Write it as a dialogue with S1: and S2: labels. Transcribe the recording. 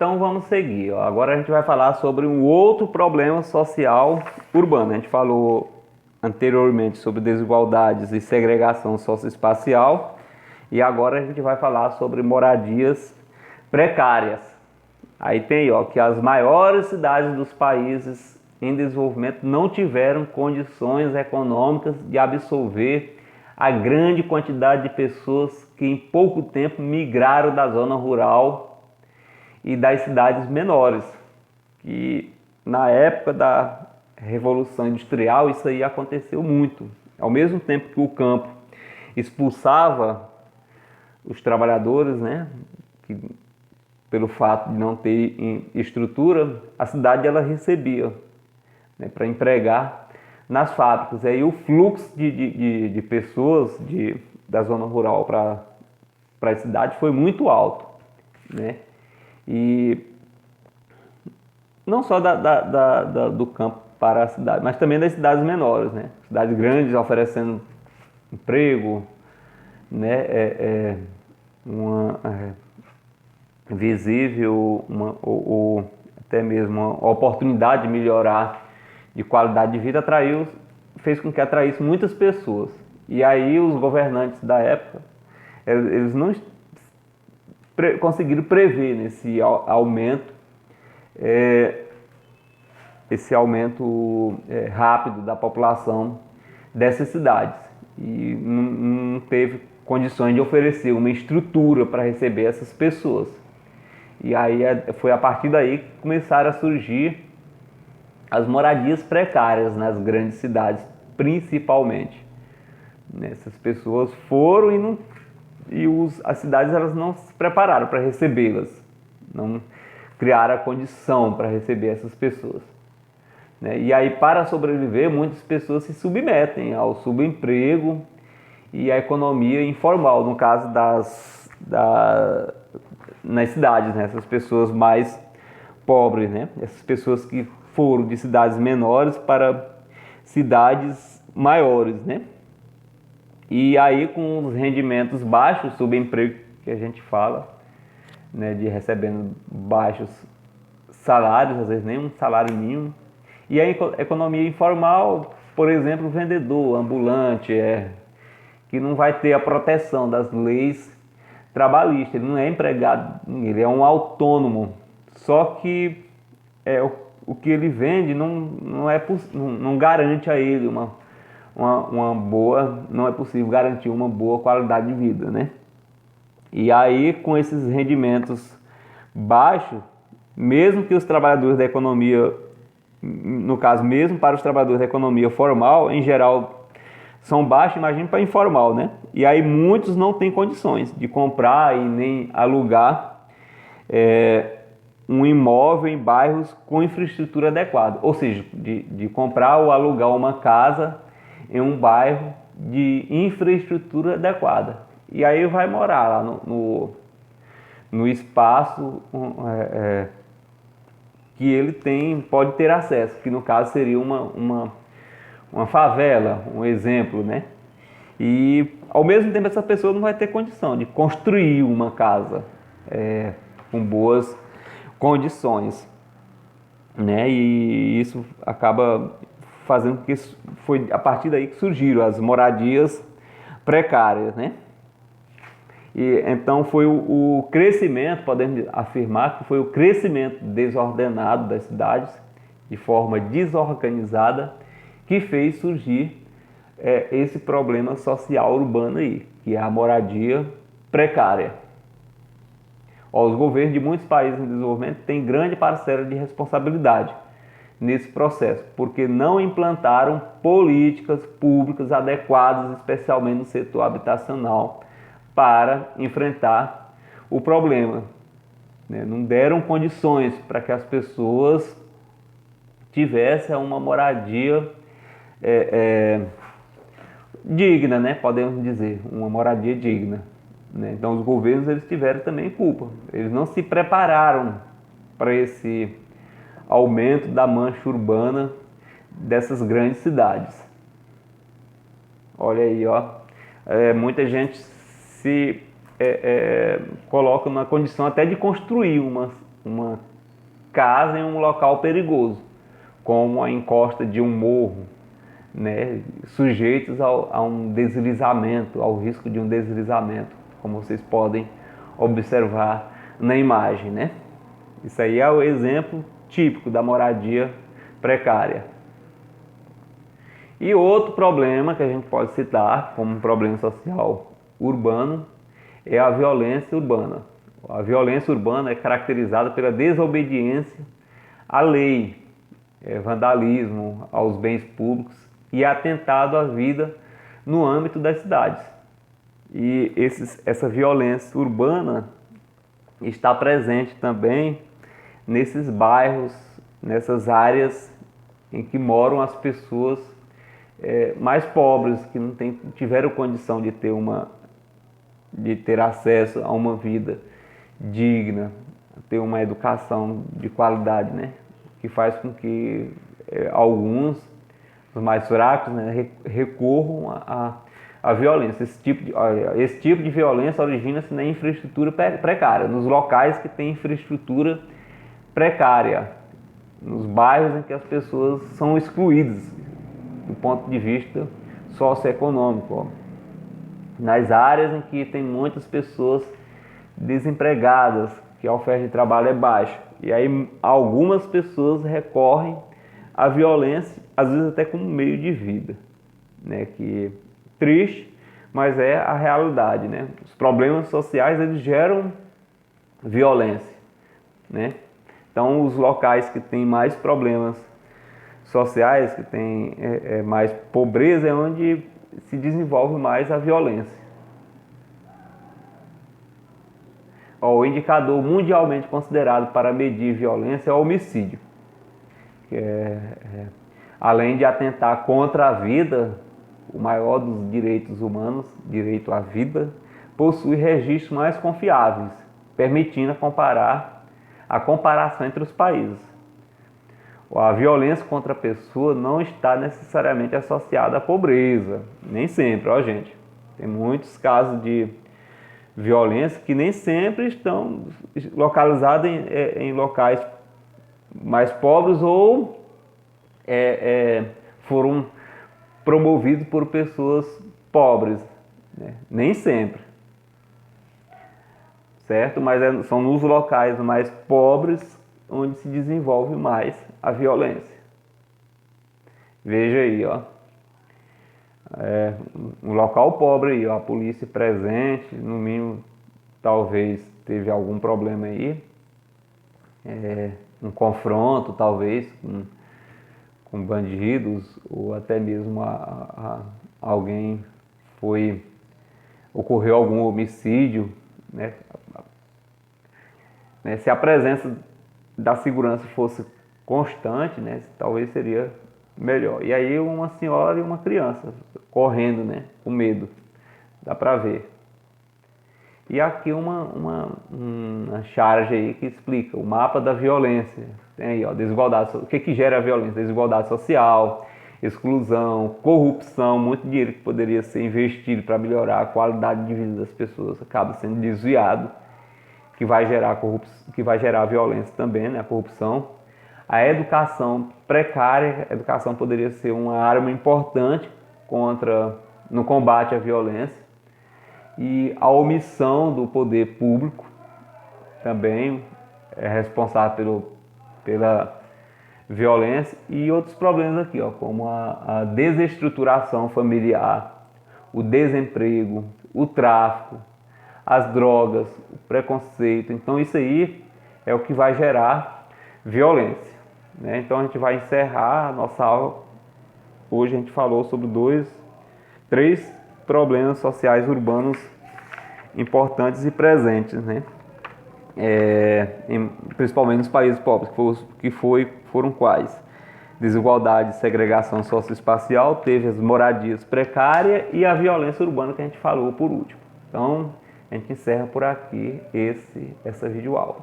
S1: Então vamos seguir. Ó. Agora a gente vai falar sobre um outro problema social urbano. A gente falou anteriormente sobre desigualdades e segregação socioespacial e agora a gente vai falar sobre moradias precárias. Aí tem ó, que as maiores cidades dos países em desenvolvimento não tiveram condições econômicas de absorver a grande quantidade de pessoas que em pouco tempo migraram da zona rural e das cidades menores. E na época da Revolução Industrial isso aí aconteceu muito. Ao mesmo tempo que o campo expulsava os trabalhadores, né, que, pelo fato de não ter estrutura, a cidade ela recebia, né, para empregar nas fábricas. E aí o fluxo de pessoas da zona rural para a cidade foi muito alto, né? E não só do campo para a cidade, mas também das cidades menores, né? Cidades grandes oferecendo emprego, né? Visível, ou até mesmo uma oportunidade de melhorar de qualidade de vida, fez com que atraísse muitas pessoas. E aí os governantes da época, eles não conseguiram prever nesse aumento, rápido da população dessas cidades, e não teve condições de oferecer uma estrutura para receber essas pessoas. E aí foi a partir daí que começaram a surgir as moradias precárias nas grandes cidades, principalmente. Essas pessoas foram as cidades elas não se prepararam para recebê-las, não criaram a condição para receber essas pessoas. E aí, para sobreviver, muitas pessoas se submetem ao subemprego e à economia informal, no caso nas cidades, né? Essas pessoas mais pobres, né? Essas pessoas que foram de cidades menores para cidades maiores, né? E aí, com os rendimentos baixos, subemprego que a gente fala, né, de recebendo baixos salários, às vezes nem um salário mínimo. E a economia informal, por exemplo, o vendedor ambulante, que não vai ter a proteção das leis trabalhistas, ele não é empregado, ele é um autônomo. Só que o que ele vende não garante a ele não é possível garantir uma boa qualidade de vida, né? E aí, com esses rendimentos baixos, mesmo que os trabalhadores da economia, no caso, mesmo para os trabalhadores da economia formal, em geral, são baixos, imagine para informal, né? E aí muitos não têm condições de comprar e nem alugar um imóvel em bairros com infraestrutura adequada. Ou seja, de comprar ou alugar uma casa em um bairro de infraestrutura adequada. E aí vai morar lá no espaço que ele pode ter acesso, que no caso seria uma favela, um exemplo, né? E ao mesmo tempo essa pessoa não vai ter condição de construir uma casa com boas condições, né? E isso acaba fazendo com que foi a partir daí que surgiram as moradias precárias, né? E então foi o crescimento, podemos afirmar que foi o crescimento desordenado das cidades, de forma desorganizada, que fez surgir esse problema social urbano aí, que é a moradia precária. Os governos de muitos países em desenvolvimento têm grande parcela de responsabilidade nesse processo, porque não implantaram políticas públicas adequadas, especialmente no setor habitacional, para enfrentar o problema. Não deram condições para que as pessoas tivessem uma moradia digna, né? Podemos dizer, uma moradia digna. Então os governos eles tiveram também culpa. Eles não se prepararam para esse aumento da mancha urbana dessas grandes cidades. Olha aí, ó. Muita gente se coloca na condição até de construir uma casa em um local perigoso, como a encosta de um morro, né, sujeitos a um deslizamento, ao risco de um deslizamento, como vocês podem observar na imagem, né? Isso aí é o exemplo típico da moradia precária. E outro problema que a gente pode citar como um problema social urbano é a violência urbana. A violência urbana é caracterizada pela desobediência à lei, vandalismo aos bens públicos e atentado à vida no âmbito das cidades. E essa violência urbana está presente também nesses bairros, nessas áreas em que moram as pessoas mais pobres, que não tiveram condição de ter acesso a uma vida digna, ter uma educação de qualidade, né? Que faz com que alguns, os mais fracos, né, recorram à violência. Esse tipo de violência origina-se na infraestrutura precária, nos locais que têm infraestrutura precária, nos bairros em que as pessoas são excluídas do ponto de vista socioeconômico, nas áreas em que tem muitas pessoas desempregadas, que a oferta de trabalho é baixa. E aí algumas pessoas recorrem à violência, às vezes até como meio de vida, né? Que é triste, mas é a realidade, né? Os problemas sociais, eles geram violência, né? Então os locais que têm mais problemas sociais, que têm mais pobreza, é onde se desenvolve mais a violência. O indicador mundialmente considerado para medir violência é o homicídio, que além de atentar contra a vida, o maior dos direitos humanos, direito à vida, possui registros mais confiáveis, permitindo a comparação entre os países. A violência contra a pessoa não está necessariamente associada à pobreza, nem sempre, gente. Tem muitos casos de violência que nem sempre estão localizados em locais mais pobres ou foram promovidos por pessoas pobres, né? Nem sempre, certo? Mas são nos locais mais pobres onde se desenvolve mais a violência. Veja aí, ó. Um local pobre aí, ó, a polícia presente, no mínimo, talvez teve algum problema aí, um confronto, talvez, com bandidos, ou até mesmo alguém ocorreu algum homicídio, né? Se a presença da segurança fosse constante, né, talvez seria melhor. E aí uma senhora e uma criança correndo, né, com medo, dá para ver. E aqui uma charge aí que explica o mapa da violência. Tem aí, ó, desigualdade, o que gera a violência? Desigualdade social, exclusão, corrupção, muito dinheiro que poderia ser investido para melhorar a qualidade de vida das pessoas acaba sendo desviado, que vai gerar a violência também, né, a corrupção. A educação precária, a educação poderia ser uma arma importante no combate à violência. E a omissão do poder público também é responsável pela violência. E outros problemas aqui, ó, como a desestruturação familiar, o desemprego, o tráfico, as drogas, o preconceito. Então isso aí é o que vai gerar violência, né? Então a gente vai encerrar a nossa aula. Hoje a gente falou sobre três problemas sociais urbanos importantes e presentes, né? Principalmente nos países pobres, foram quais? Desigualdade, segregação socioespacial, teve as moradias precárias e a violência urbana que a gente falou por último. Então a gente encerra por aqui essa videoaula.